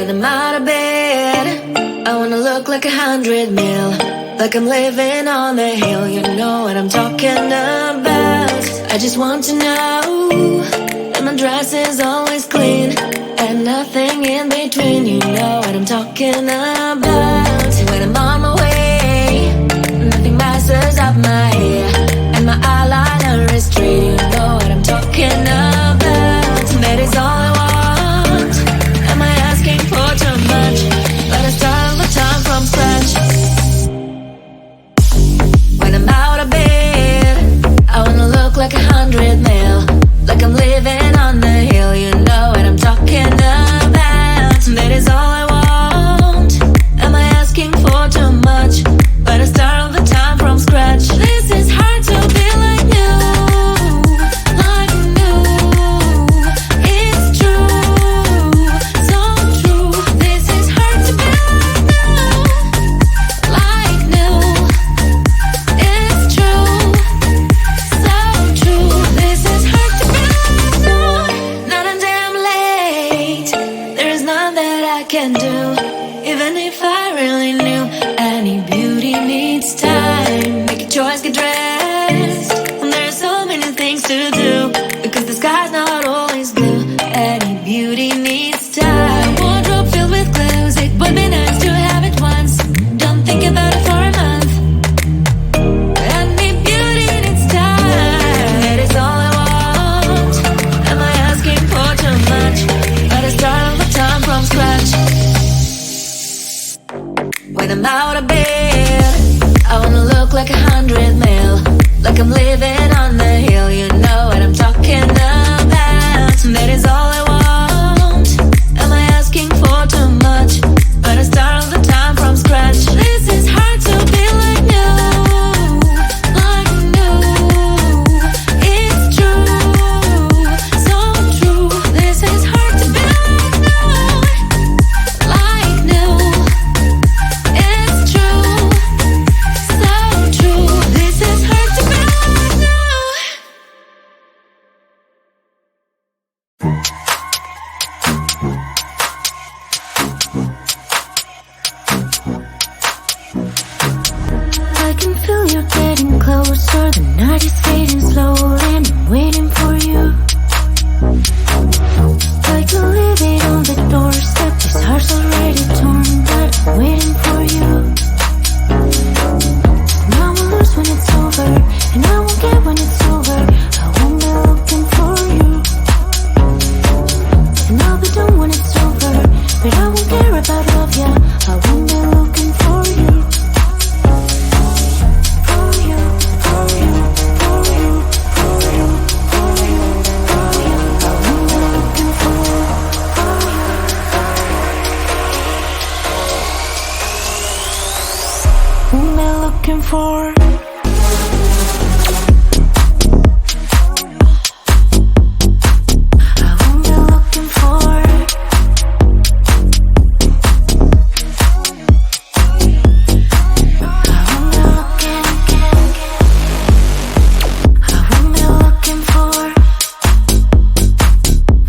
When I'm out of bed, I wanna look like 100 mil, like I'm living on the hill. You know what I'm talking about. I just want to know that my dress is always clean and nothing in between. You know what I'm talking about. When I'm on my way, nothing messes up my hair, and my eyeliner is straight. You know what I'm talking about. That is all I want. Am I asking for too much? But I start all the time from scratch. When I'm out of bed, I wanna look like 100 mil, like I'm living on the hill. You know what I'm talking about. That is all I want. Am I asking for too much? But I start all the time from scratch. This is hard to be like you, like new. It's true, so true. This is hard to be like new, it's true, so true. This is hard to be like new. Not a damn late. There is none that I can do, even if I really knew. Any beauty needs time. Make a choice, get dressed. And there are so many things to do, because the sky's not always blue. Any beauty needs time. Wardrobe filled with clothes, it would be nice to have it once. Don't think about it for a month. Any beauty needs time. That is all I want. Am I asking for too much? But I start all the time from scratch. When I'm out of bed, I wanna look like 100 mil, like I'm living on the hill. You know what I'm talking about. That is all I want. Am I asking for too much? But I start all the time from scratch. This is hard to be like new, like new. It's true, so true. This is hard to be like new. It's true, so true. This is hard to be like new. I can feel you getting closer. The night is fading slowly, and I'm waiting for you. I can leave it on the doorstep. This heart's already torn, but I'm waiting for you. And I will lose when it's over, and I won't get when it's over. I won't be looking for you, and I'll be done when it's over. But I won't care about love, yeah. I won't be looking for you. For you, for you, for you, for you, for you, for you. I won't be looking for you. Won't be looking for. I won't be looking for. I won't be looking. I won't be looking for.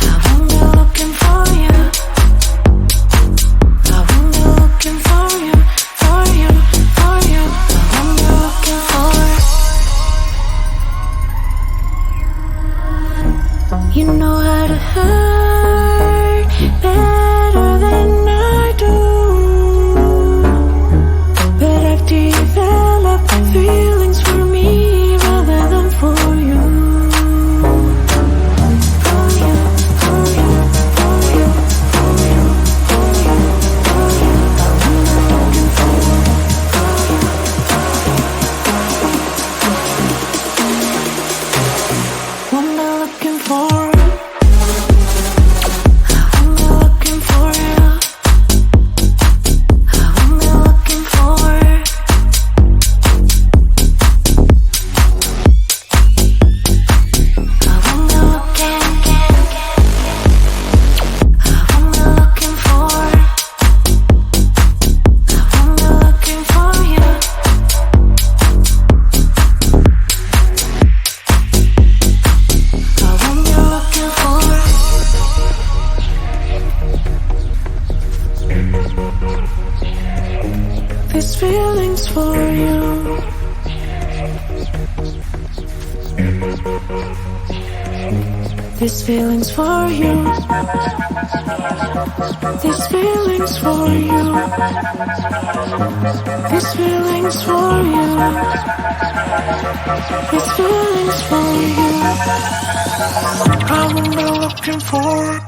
I won't be looking for you. I won't be looking for you, for you, for you. I won't be looking for. You know how to hurt better than I do, but I've developed feelings for me rather than for you. For you, for you, for you, for you, for you, for you. I won't be looking for. Won't be looking for. This feeling's for you. This feeling's for you. This feeling's for you. This feeling's for you. I won't be looking for it.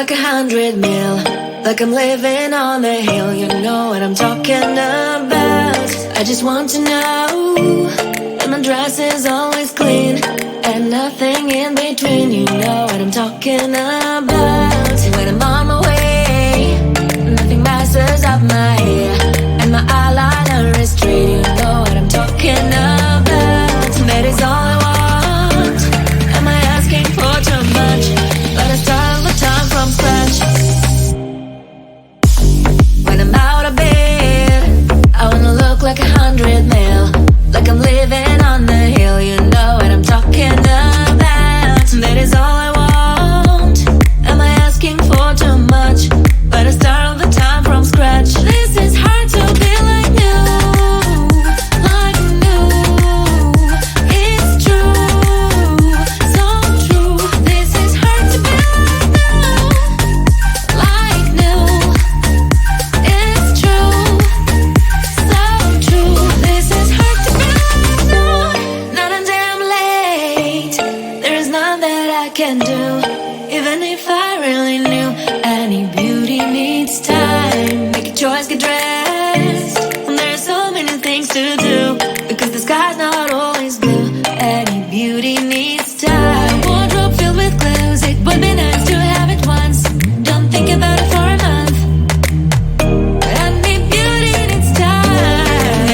like 100 mil, like I'm living on the hill. You know what I'm talking about. I just want to know that my dress is always clean and nothing in between. You know what I'm talking about. When I'm on my way, nothing messes up my hair, and my eyeliner is straight. You know what I'm talking about. That is all I want. Am I asking for too much? But I start the time from scratch. When I'm out of bed, I wanna look like 100 mil, like I'm living on the hill. You know what I'm talking about. That is all I want. Am I asking for too much? But I start the time from scratch. This is hard to be like new, like new. It's true, so true. This is hard to be like new, it's true, so true. This is hard to be like new. Not until I'm late, there is none that I can do. Even if I really knew, any beauty needs time. Make a choice, get dressed, and there are so many things to do, because the sky's not always blue. Any beauty needs time. Wardrobe filled with clues, it would be nice to have it once. Don't think about it for a month. But any beauty needs time.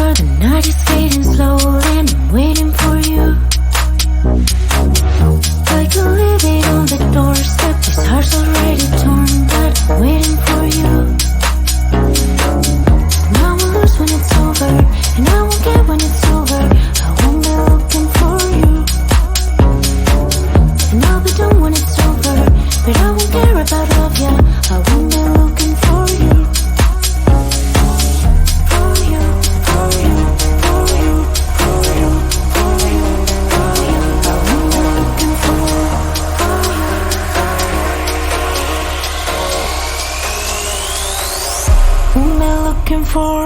over, the night is fading slowly, and I'm waiting for you. I can leave it on the doorstep, this heart's already torn, but I'm waiting for you. And I will lose when it's over, and I won't get when it's over. I won't be looking for you. And I'll be done when it's over, but I won't care about love, yeah. I won't be looking for you. For you, for you, for you, for you, for you, for you. I won't be looking for you. Won't be looking for.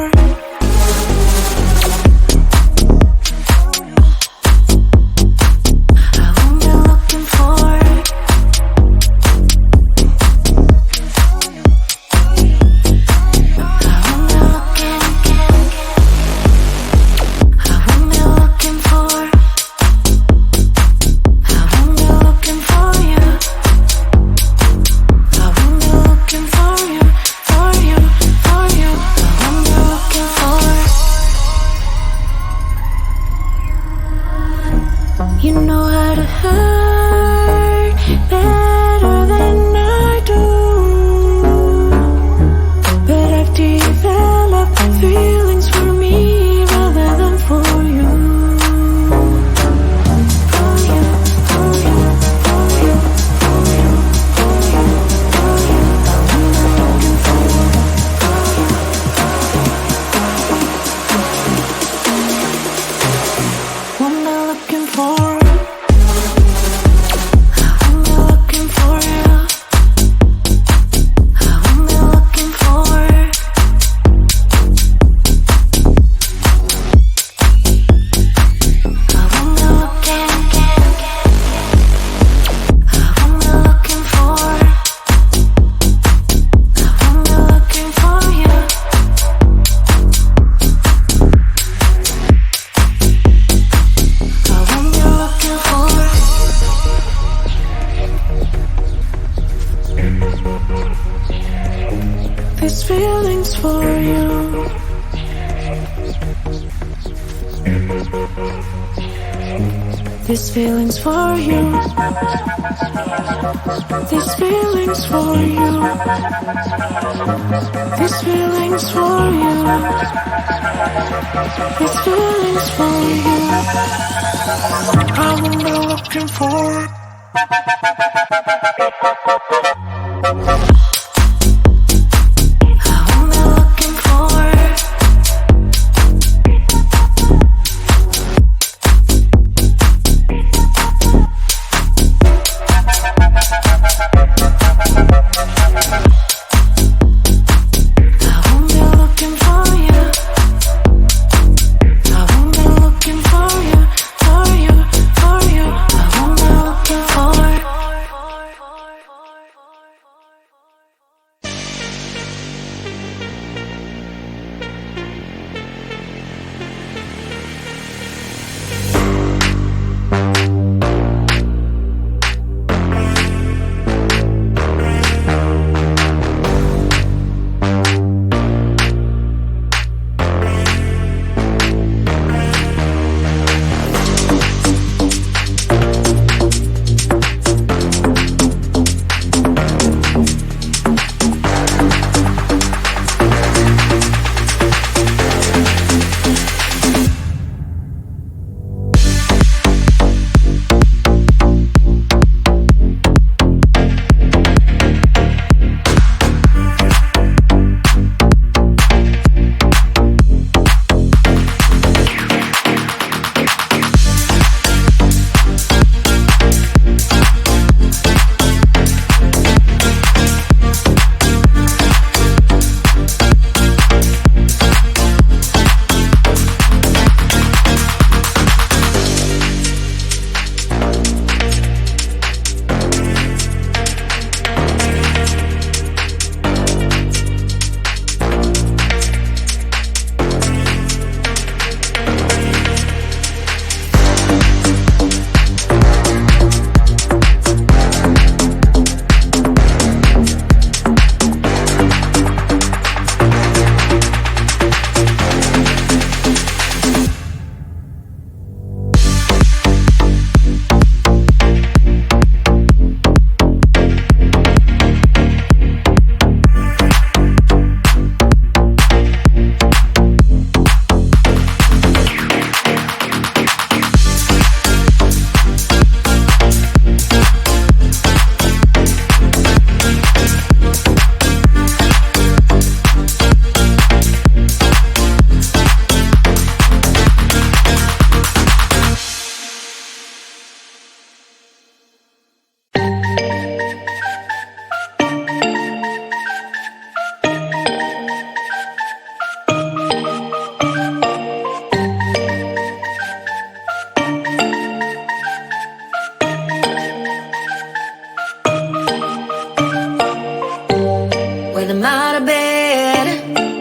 You know how to hurt better than I do, but I've developed feelings for me rather than for you. For you, for you, for you, for you, for you, for you. I'm looking for you. What am I looking for? These feelings for you. These feelings for you. These feelings for you. These feelings for you. These feelings for you. I will be looking for.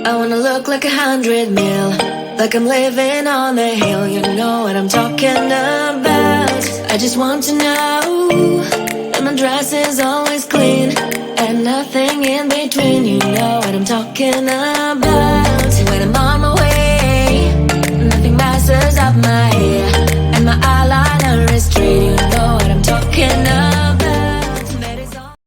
I wanna look like 100 mil, like I'm living on the hill. You know what I'm talking about. I just want to know that my dress is always clean and nothing in between. You know what I'm talking about. When I'm on my way, nothing messes up my hair.